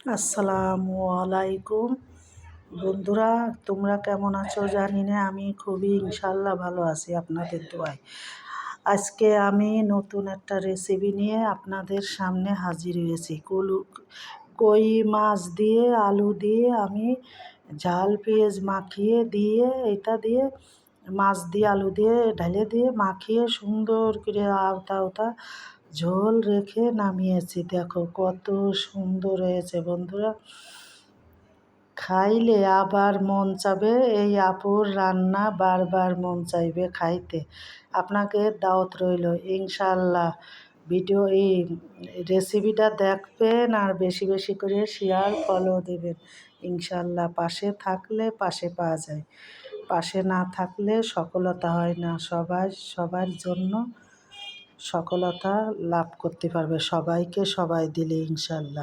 আসসালামু আলাইকুম বন্ধুরা, তোমরা কেমন আছো জানি না। আমি খুবই ইনশাল্লাহ ভালো আছি আপনাদের দোয়ায়। আজকে আমি নতুন একটা রেসিপি নিয়ে আপনাদের সামনে হাজির হয়েছি। কই মাছ দিয়ে আলু দিয়ে আমি ঝাল পেঁয়াজ মাখিয়ে দিয়ে এটা দিয়ে মাছ দিয়ে আলু দিয়ে ঢেলে দিয়ে মাখিয়ে সুন্দর করে আওতা আওতা ঝোল রেখে নামিয়েছি। দেখো কত সুন্দর হয়েছে বন্ধুরা, খাইলে আবার মন চাবে। এই আপুর রান্না বারবার মন চাইবে খাইতে। আপনাকে দাওয়াত রইল ইনশাল্লাহ। এই রেসিপিটা দেখবেন আর বেশি বেশি করে শেয়ার ফলো দেবেন ইনশাল্লাহ। পাশে থাকলে পাশে পাওয়া যায়, পাশে না থাকলে সফলতা হয় না। সবার জন্য সফলতা লাভ করতে পারবে, সবাইকে সবাই দিলে ইনশাল্লাহ।